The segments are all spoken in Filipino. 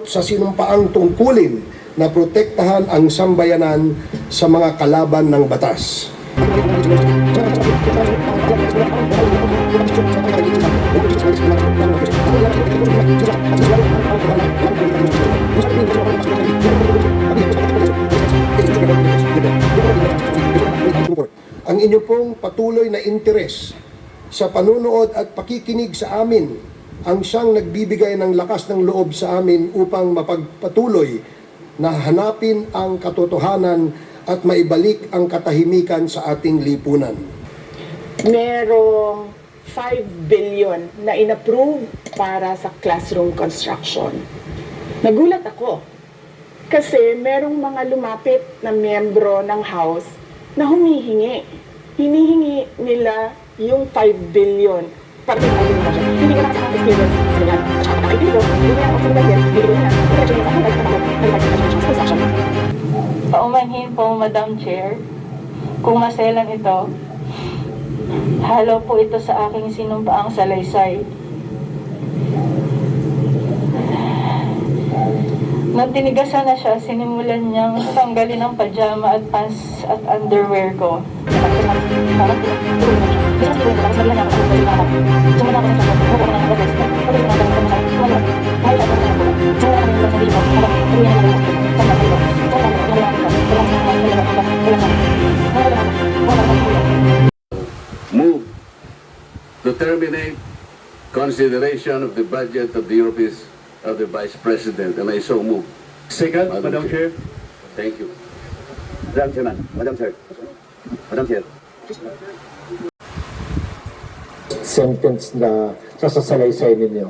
sa sinumpaang tungkulin na protektahan ang sambayanan sa mga kalaban ng batas. Ang inyo pong patuloy na interes sa panunood at pakikinig sa amin ang siyang nagbibigay ng lakas ng loob sa amin upang mapagpatuloy na hanapin ang katotohanan at maibalik ang katahimikan sa ating lipunan. Merong 5 billion na inapprove para sa classroom construction. Nagulat ako kasi merong mga lumapit na miyembro ng House na humihingi. Hinihingi nila yung 5 billion para sa construction. Hindi ko nakasama experience sa ganyan. At saka kapag dito, hindi ko nakasama dito na construction. Paumanhin po, Madam Chair, kung maselan ito, halo po ito sa aking sinumpaang salaysay. Nung tinigasan na siya, sinimulan niyang tanggalin ang pajama at pants at underwear ko. Move to terminate consideration of the budget of the Office of the Vice President, and I so move. Second, Madam Chair. Thank you. Madam Chairman, Madam Chair. Madam Chair. Sentence na sasasalaysay ninyo.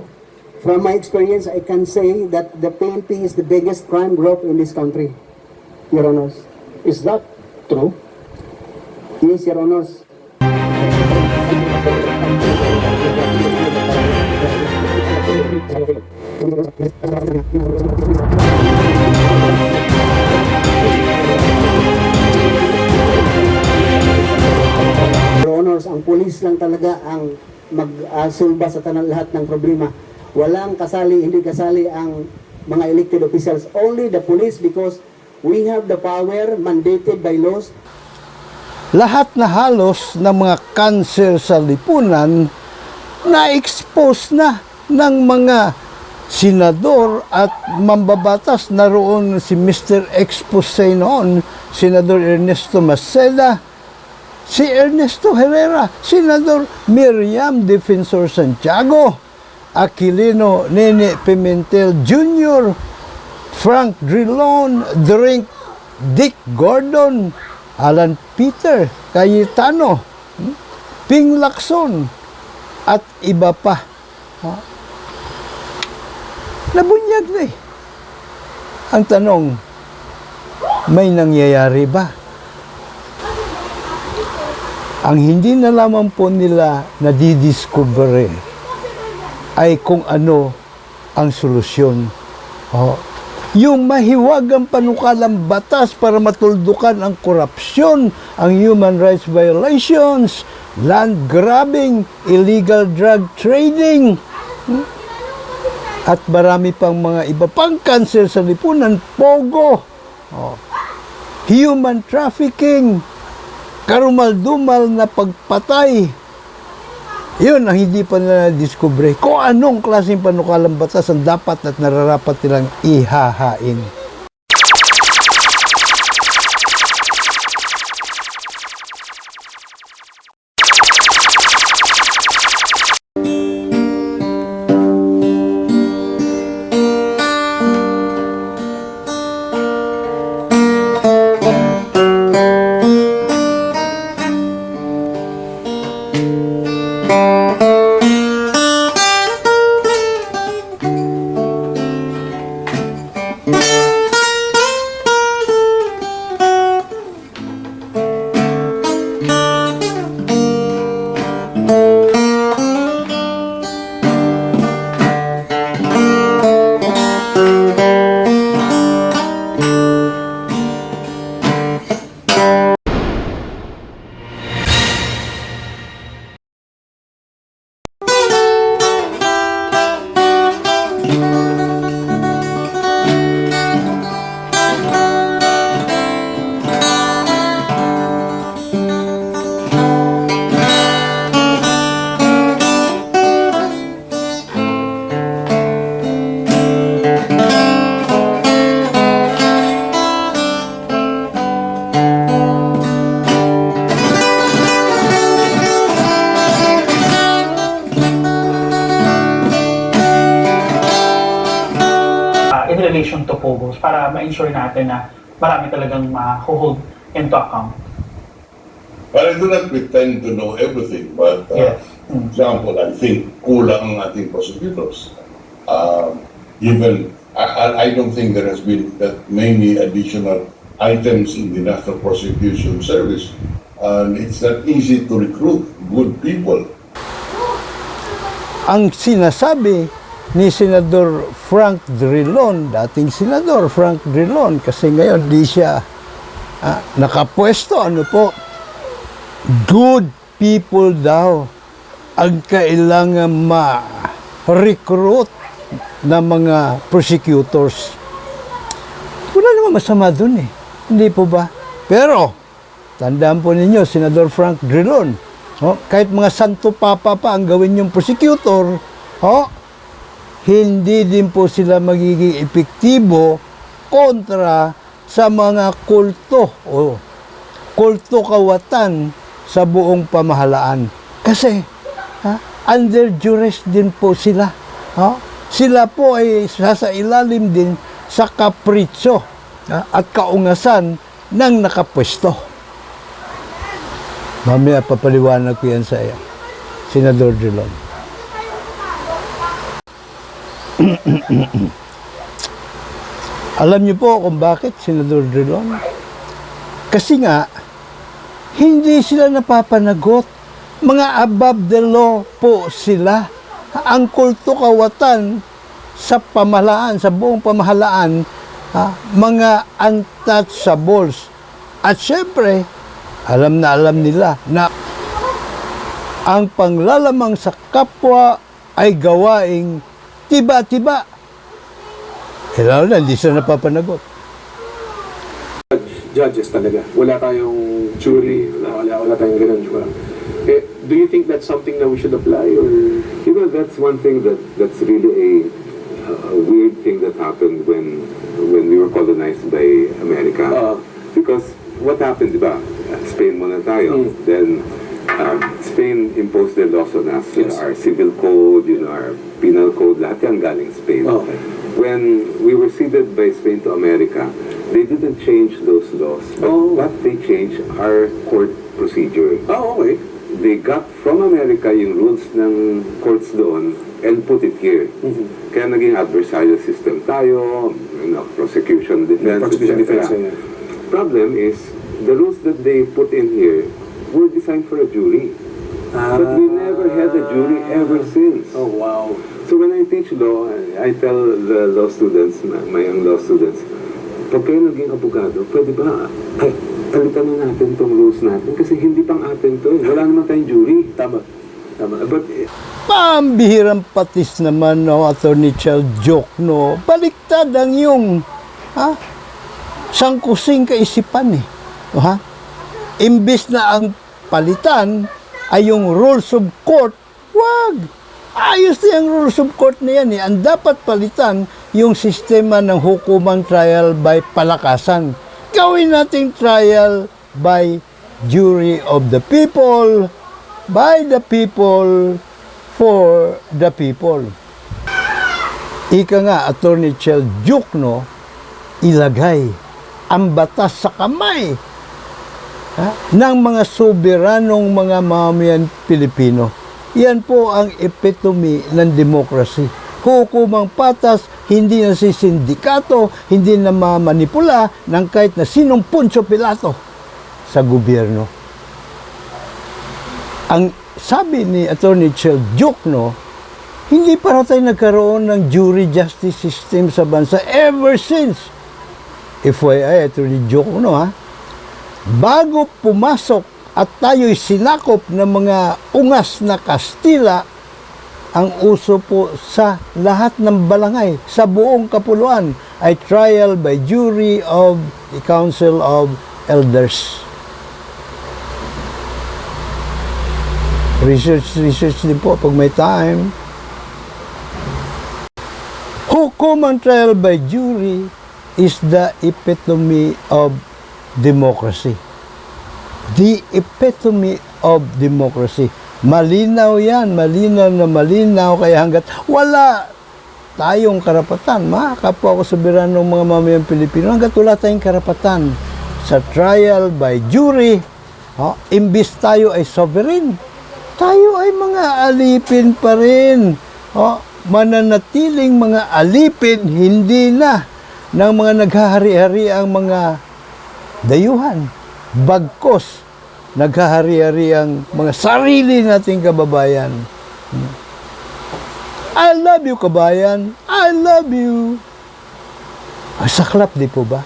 From my experience, I can say that the PNP is the biggest crime group in this country, Your Honors. Is that true? Yes, Your Honors. Your Honors, ang pulis lang talaga ang mag-sulba sa lahat ng problema. Walang kasali, hindi kasali ang mga elected officials. Only the police, because we have the power mandated by laws. Lahat na halos ng mga cancer sa lipunan na-expose na ng mga senador at mambabatas. Naroon si Mr. Expose noon, Senador Ernesto Maceda, si Ernesto Herrera, Senador Miriam Defensor Santiago, Aquilino Nene Pimentel Jr., Frank Drilon, Dick Gordon, Alan Peter Cayetano, Ping Lacson, at iba pa. Nabunyag na eh. Ang tanong, may nangyayari ba? Ang hindi na lamang po nila nadidiscover ay kung ano ang solusyon. Yung mahiwagang panukalang batas para matuldukan ang korupsyon, ang human rights violations, land grabbing, illegal drug trading, at marami pang mga iba pang cancer sa lipunan, pogo, human trafficking, karumal-dumal na pagpatay. Yun ang hindi pa nila na-discover. Kung anong klaseng panukalang batas ang dapat at nararapat nilang ihahain. dito po, Ghost, para ma-ensure natin na marami talagang ma-hold into account? Well, I do not pretend to know everything, but Yes. for example, I think kulang ang ating prosecutors. I don't think there has been that many additional items in the National Prosecution Service, and it's not easy to recruit good people. Ang sinasabi ni Senador Frank Drilon, dating Senador Frank Drilon, kasi ngayon di siya nakapwesto, ano po, good people daw ang kailangan ma-recruit na mga prosecutors. Wala naman masama dun eh. Hindi po ba? Pero, tandaan po ninyo, Senador Frank Drilon, kahit mga santo papa pa ang gawin yung prosecutor, hindi din po sila magiging epektibo kontra sa mga kulto o kulto kawatan sa buong pamahalaan. Kasi, under duress din po sila. Sila po ay sasailalim din sa kapritsyo at kaungasan ng nakapwesto. Mamaya papaliwanag ko yan sa iyo, Senador Drilon. Alam niyo po kung bakit, Senador Drilon? Kasi nga, hindi sila napapanagot. Mga above the law po sila. Ang kulto kawatan sa pamahalaan, sa buong pamahalaan, mga untouchables. At syempre, alam nila na ang panglalamang sa kapwa ay gawaing tiba-tiba. Lalo na, hindi sila napapanagot. Judges talaga. Wala tayong jury, wala tayong ganun. Do you think that's something that we should apply, or? You know, that's one thing that's really a weird thing that happened when we were colonized by America. Because what happened, diba? Spain muna tayo. Then Spain imposed their laws on us. Yes. Our civil code, our penal code, lahat yan galing Spain. When we were ceded by Spain to America, they didn't change those laws, but they changed our court procedure. Okay. They got from America yung rules ng courts doon and put it here. Kaya naging adversarial system tayo, prosecution, defense, etc. Problem is, the rules that they put in here were designed for a jury. But we never had a jury ever since. Oh, wow. So when I teach law, I tell the law students, my young law students, pag kayo naging abogado, pwede ba, palitan na natin tong rules natin kasi hindi pang atin to. Wala naman tayong jury. Tama. But Pambihirang patis naman, Attorney Chel Jokno. Baliktad ang yung sangkusing kaisipan eh. Imbis na ang palitan ay yung rules of court, wag. Ayos na yung rules of court na yan eh. Ang dapat palitan yung sistema ng hukumang trial by palakasan. Gawin nating trial by jury of the people, by the people, for the people. Ika nga, Attorney Chel Jokno, ilagay ang batas sa kamay ng mga soberanong mga mamayan Pilipino. Yan po ang epitome ng demokrasi. Hukumang patas, hindi na si sindikato, hindi na mamanipula ng kahit na sinong Poncio Pilato sa gobyerno. Ang sabi ni Attorney Chel Jokno, hindi para tayo nagkaroon ng jury justice system sa bansa ever since. FYI, Attorney Jokno, bago pumasok at tayo'y sinakop ng mga ungas na Kastila, ang uso po sa lahat ng balangay, sa buong kapuluan, ay trial by jury of the Council of Elders. Research din po pag may time. Hukumang trial by jury is the epitome of democracy. The epitome of democracy. Malinaw yan, malinaw na malinaw, kaya hanggat wala tayong karapatan, mga kapwa ko soberanong mga mamayang Pilipino, hanggat wala tayong karapatan sa trial by jury, imbis tayo ay sovereign, tayo ay mga alipin pa rin. Mananatiling mga alipin, hindi na ng mga naghahari-hari ang mga dayuhan. Bagkos, naghahari-hari ang mga sarili nating kababayan. I love you, kabayan. I love you. Saklap, di po ba?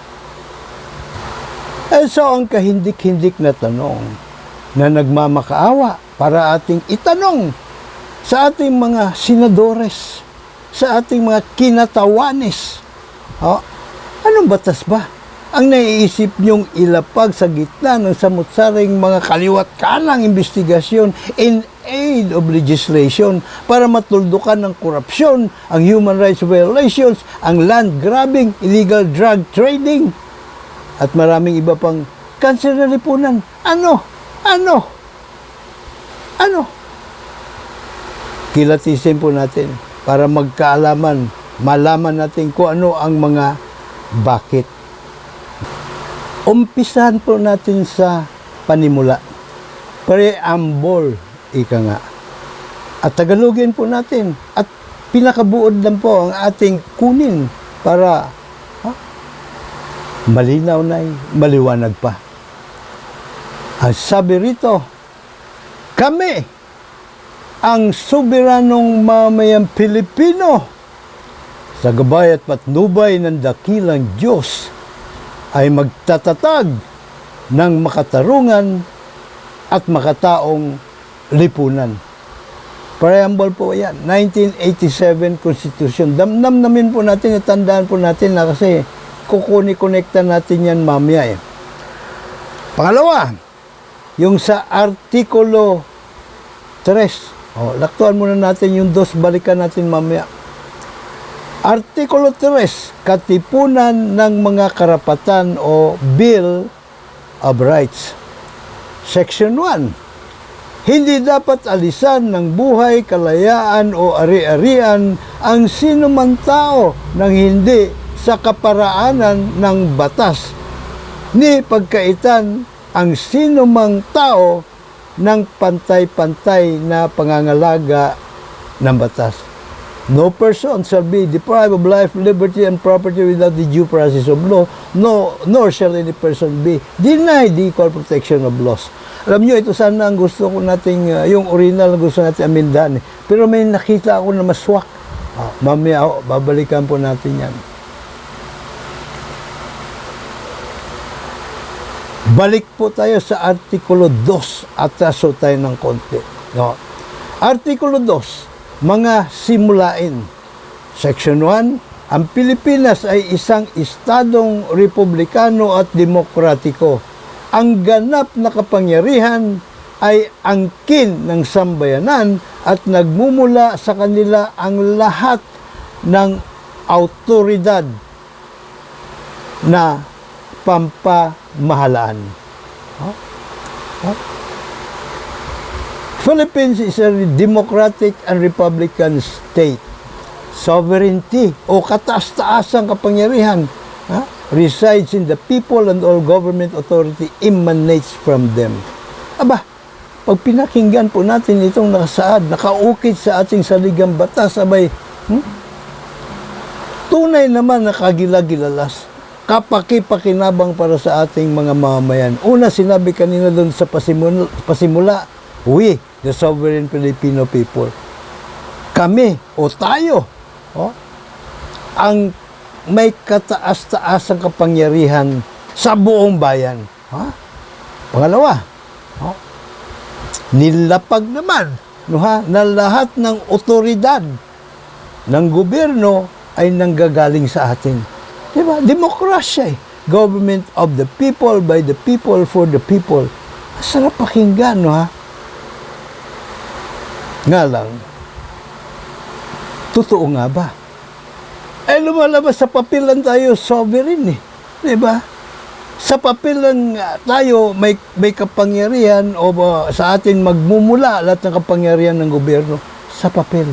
So, ang kahindik-hindik na tanong na nagmamakaawa para ating itanong sa ating mga senadores, sa ating mga kinatawanis. Anong batas ba ang naiisip niyong ilapag sa gitna ng samut-saring mga kaliwat-kanang investigasyon in aid of legislation para matuldukan ng korupsyon, ang human rights violations, ang land grabbing, illegal drug trading, at maraming iba pang kanser na lipunan? Ano? Kilatisin po natin para magkaalaman, malaman natin kung ano ang mga bakit. Umpisahan po natin sa panimula. Preamble, ika nga. At Tagalogin po natin. At pinakabuod lang po ang ating kunin para malinaw na, maliwanag pa. Ang sabi rito, kami, ang soberanong mamayang Pilipino, sa gabay at patnubay ng dakilang Diyos, ay magtatatag ng makatarungan at makataong lipunan. Preamble po yan, 1987 Constitution. Damdamin po natin, tandaan po natin na kasi kukuni-connecta natin yan mamaya eh. Pangalawa, yung sa Artikulo 3. Laktuan muna natin yung 2, balikan natin mamaya. Artikulo 3, Katipunan ng mga Karapatan o Bill of Rights. Section 1, hindi dapat alisan ng buhay, kalayaan o ari-arian ang sinumang tao nang hindi sa kaparaanan ng batas, ni pagkaitan ang sinumang tao ng pantay-pantay na pangangalaga ng batas. No person shall be deprived of life, liberty, and property without the due process of law, nor shall any person be denied the equal protection of laws. Alam nyo, ito sana ang gusto ko nating, yung original na gusto natin amindahan. Pero may nakita ako na maswak. Mamaya, babalikan po natin yan. Balik po tayo sa Artikulo 2 at taso tayo ng konti. Artikulo 2, mga simulain. Section 1, ang Pilipinas ay isang estadong republikano at demokratiko. Ang ganap na kapangyarihan ay angkin ng sambayanan at nagmumula sa kanila ang lahat ng autoridad na pampamahalaan. Philippines is a democratic and republican state. Sovereignty o kataas-taasang kapangyarihan resides in the people and all government authority emanates from them. Aba, pag pinakinggan po natin itong nakasaad, nakaukit sa ating saligang batas, abay, tunay naman nakagilagilalas, kapaki-pakinabang para sa ating mga mamamayan. Una, sinabi kanina doon sa pasimula, we, the sovereign Filipino people. Kami, o tayo, ang may kataas-taasang kapangyarihan sa buong bayan. Pangalawa, nilapag naman na lahat ng otoridad ng gobyerno ay nanggagaling sa atin. Diba? Demokrasya eh. Government of the people, by the people, for the people. Masarap pakinggan, no ha? Nga lang, totoo nga ba? Eh, lumalabas sa papel lang tayo sovereign eh. Diba? Sa papel lang tayo may kapangyarihan o sa atin magmumula lahat ng kapangyarihan ng gobyerno. Sa papel.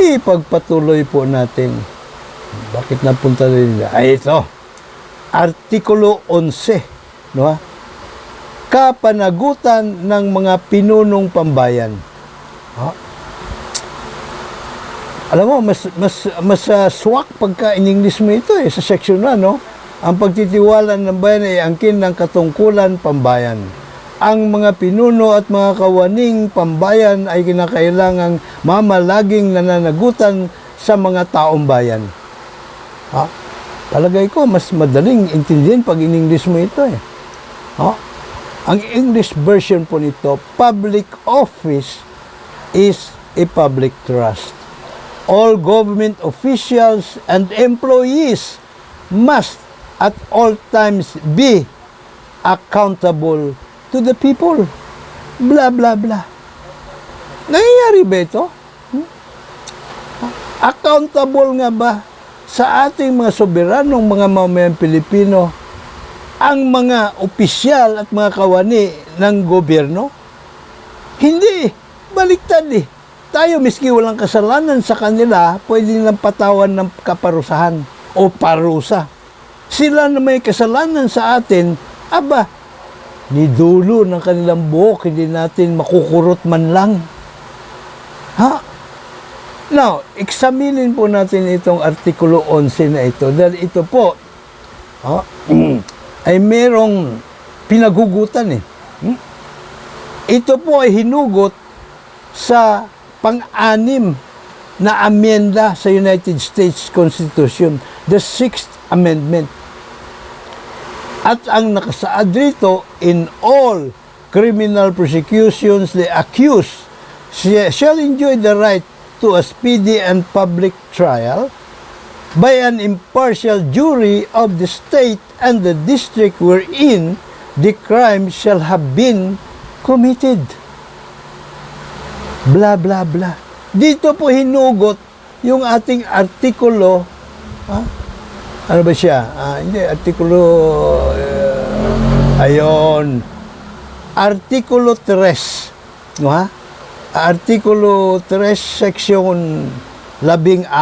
ipagpatuloy po natin. Bakit napunta rin nila? Ay, ito. Artikulo 11. No? Kapanagutan ng mga pinunong pambayan. Ha? Alam mo, mas swak pagka in-English mo ito sa section 1, no? Ang pagtitiwala ng bayan ay angkin ng katungkulan pambayan. Ang mga pinuno at mga kawaning pambayan ay kinakailangang mamalaging nananagutan sa mga taong bayan. Ha? Palagay ko, mas madaling intindihin pag in-English mo ito Ha? Ang English version po nito, public office is a public trust. All government officials and employees must at all times be accountable to the people. Blah, blah, blah. Nangyayari ba ito? Accountable nga ba sa ating mga soberanong mga mamamayang Pilipino ang mga opisyal at mga kawani ng gobyerno? Hindi. Baliktad Tayo, miski walang kasalanan sa kanila, pwede nilang patawan ng kaparusahan o parusa. Sila na may kasalanan sa atin, aba, ni dulo ng kanilang buhok, hindi natin makukurot man lang. Ha? Now, examinin po natin itong Artikulo 11 na ito, dahil ito po ay merong pinagugutan Ito po ay hinugot sa pang-anim na amyenda sa United States Constitution, the 6th Amendment. At ang nakasaad rito, in all criminal prosecutions, the accused shall enjoy the right to a speedy and public trial by an impartial jury of the state and the district wherein the crime shall have been committed. Blah, blah, blah. Dito po hinugot yung ating artikulo. Ano ba siya? Hindi, artikulo... ayon. Artikulo 3. No, ha? Artikulo 3, section 14,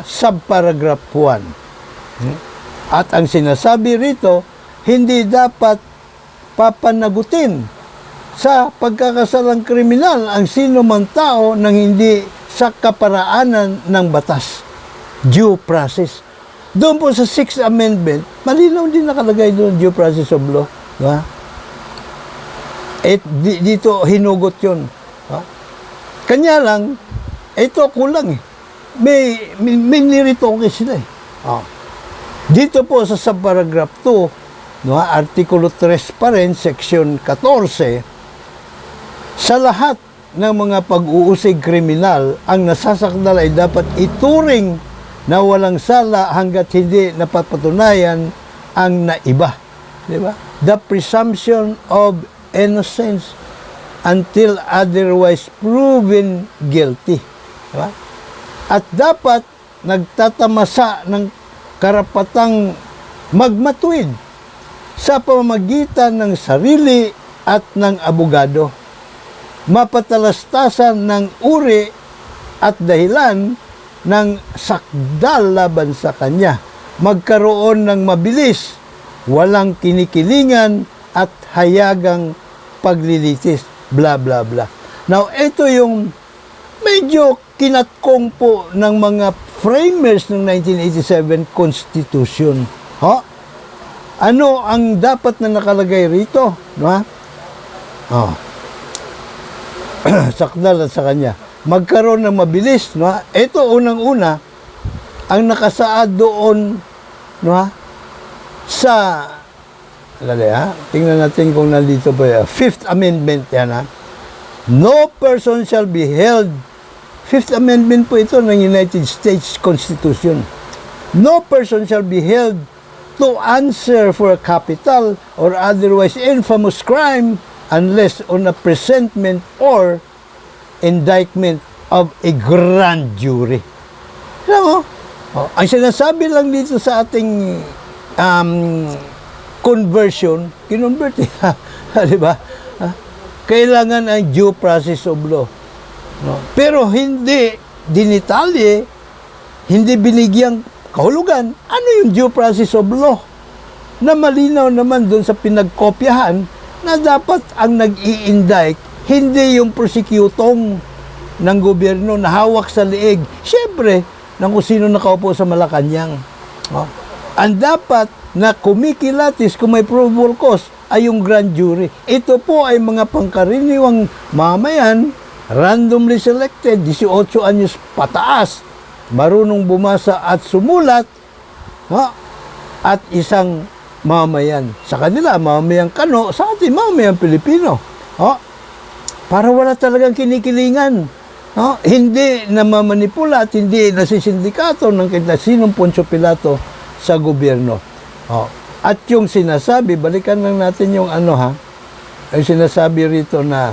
subparagraph 1. At ang sinasabi rito, hindi dapat papanagutin sa pagkakasalang kriminal ang sino man tao nang hindi sa kaparaanan ng batas. Due process. Doon po sa 6th Amendment, malinaw din nakalagay doon, due process of law. Diba? Dito hinugot yun. Diba? Kanya lang, ito kulang May niritoke sila Dito po sa subparagraph 2, no, Artikulo 3 pa rin, section 14, sa lahat ng mga pag-uusig kriminal, ang nasasakdal ay dapat ituring na walang sala hanggat hindi napapatunayan ang naiba. Diba? The presumption of innocence until otherwise proven guilty. Diba? At dapat nagtatamasa ng karapatang magmatuwid sa pamamagitan ng sarili at ng abogado. Mapatalastasan ng uri at dahilan ng sakdal laban sa kanya. Magkaroon ng mabilis, walang kinikilingan at hayagang paglilitis. Blah, blah, blah. Now, ito yung medyo kinatkong po ng mga framers ng 1987 Constitution. Ano ang dapat na nakalagay rito? No? Sakdal at sa kanya. Magkaroon ng mabilis. No? Ito, unang-una, ang nakasaad doon sa tingnan natin kung nandito pa 5th Amendment yan No person shall be held 5th Amendment po ito ng United States Constitution. No person shall be held to answer for a capital or otherwise infamous crime unless on a presentment or indictment of a grand jury. Alam mo? Ang sinasabi lang dito sa ating conversion, kinonvert di ba? Kailangan ang due process of law. Pero hindi dinitalye, hindi binigyang kahulugan, ano yung due process of law? Na malinaw naman doon sa pinagkopyahan na dapat ang nag-i-indict hindi yung prosekutong ng gobyerno na hawak sa liig. Siyempre, ng kung sino nakaupo sa Malacanang. Oh. Ang dapat na kumikilatis kung may probable cause ay yung grand jury. Ito po ay mga pangkaraniwang mamayan, randomly selected, 18 anyos pataas, marunong bumasa at sumulat, at isang mamayan. Sa kanila, mamayang Kano, sa atin, mamayang Pilipino. Para wala talagang kinikilingan. Hindi namamanipula at hindi nasisindikato ng sinong Poncio Pilato sa gobyerno. At yung sinasabi, balikan lang natin yung yung sinasabi rito na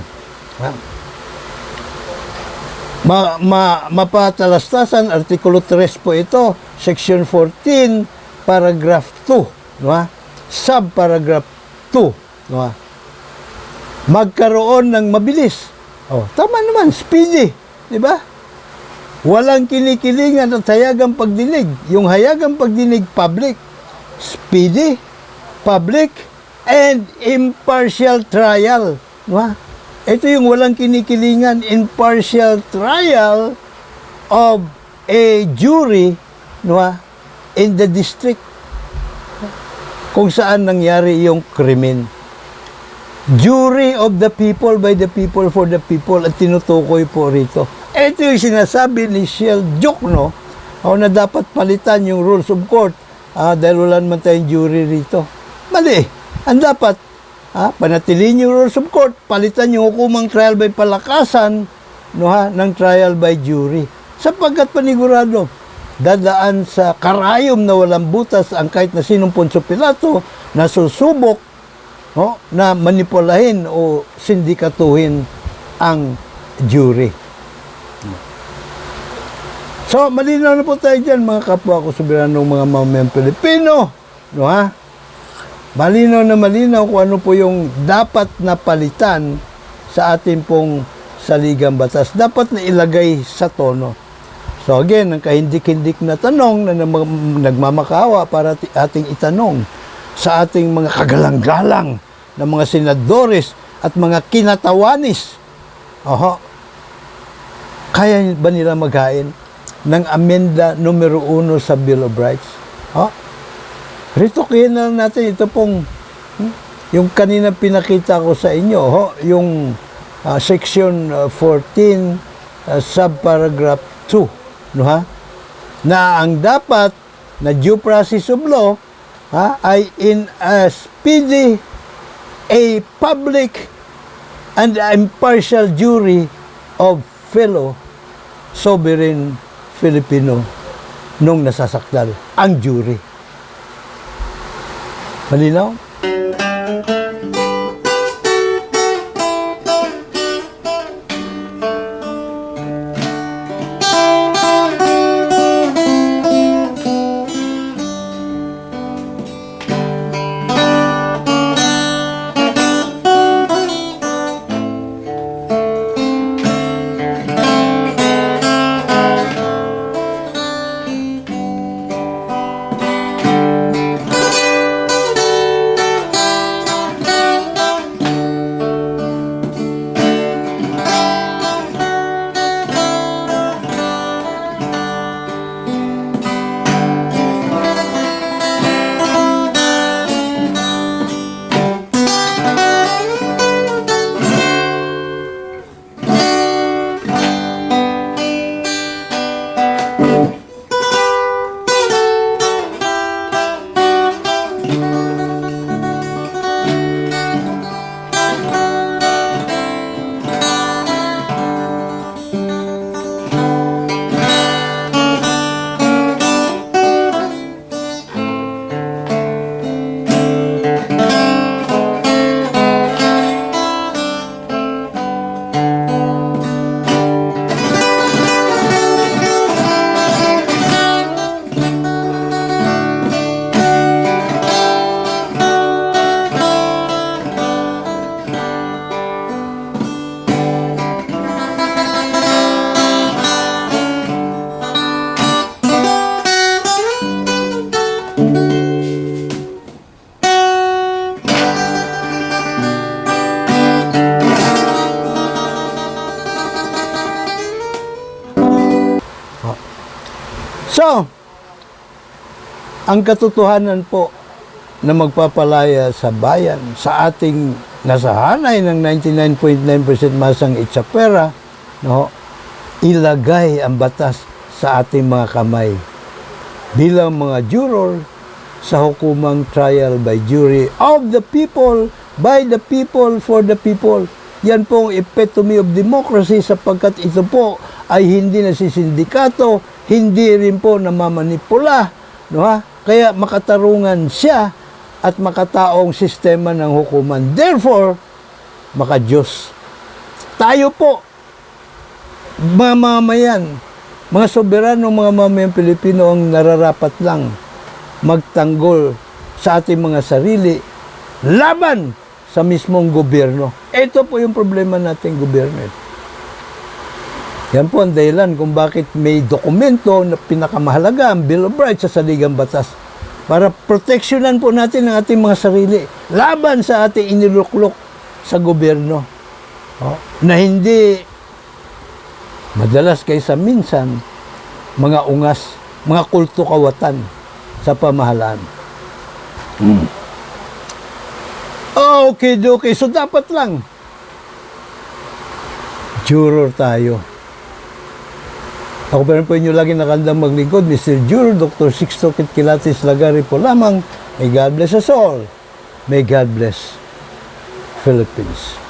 mapatalastasan, Artikulo 3 po ito, Section 14, Paragraph 2, Subparagraph 2, magkaroon ng mabilis. Tama naman, speedy, di ba? Walang kinikilingan at hayagang pagdinig. Yung hayagang pagdinig, public, speedy, public, and impartial trial. Ito yung walang kinikilingan, impartial trial of a jury in the district kung saan nangyari yung krimen. Jury of the people, by the people, for the people, at tinutukoy po rito. Ito yung sinasabi ni Shell Jokno na dapat palitan yung rules of court dahil wala naman tayong jury rito. Mali. Ang dapat, panatiliin yung rules of court, palitan yung hukumang trial by palakasan ng trial by jury. Sapagkat panigurado, dadaan sa karayom na walang butas ang kahit na sinong Poncio Pilato na susubok na manipulahin o sindikatuhin ang jury. So, malinaw na po tayo dyan, mga kapwa ko soberanong mga mamamayang Pilipino. Malinaw kung ano po yung dapat na palitan sa ating pong saligang batas. Dapat na ilagay sa tono. So again, ang kahindik-hindik na tanong na nagmamakawa para ating itanong sa ating mga kagalang-galang na mga senadores at mga kinatawanis. Kaya ba nila maghain ng amenda numero 1 sa Bill of Rights? Ritukin na lang natin ito pong yung kanina pinakita ko sa inyo, yung section 14 subparagraph 2, na ang dapat na due process of law ay in a speedy, a public and impartial jury of fellow sovereign Filipino nung nasasakdal ang jury. Malinaw? Ang katotohanan po na magpapalaya sa bayan, sa ating nasahanay ng 99.9% masang itsapwera, no, ilagay ang batas sa ating mga kamay bilang mga juror sa hukumang trial by jury of the people, by the people, for the people. Yan po ang epitome of democracy sapagkat ito po ay hindi nasisindikato, hindi rin po namamanipula, no ha? Kaya makatarungan siya at makataong sistema ng hukuman. Therefore, maka-Diyos. Tayo po, mga mamayan, mga soberano, mga mamayan Pilipino ang nararapat lang magtanggol sa ating mga sarili laban sa mismong gobyerno. Ito po yung problema nating gobyerno. Yan po ang dahilan kung bakit may dokumento na pinakamahalaga, ang Bill of Rights sa saligang batas, para proteksyonan po natin ang ating mga sarili laban sa ating iniluklok sa gobyerno. Na hindi madalas kaysa minsan mga ungas, mga kulto kawatan sa pamahalaan. Okay. So dapat lang juror tayo. Ako pa rin po inyo lagi nakandang maglingkod, Mr. Juror, Dr. Sixto Kitkilatis Lagari po lamang. May God bless us all. May God bless Philippines.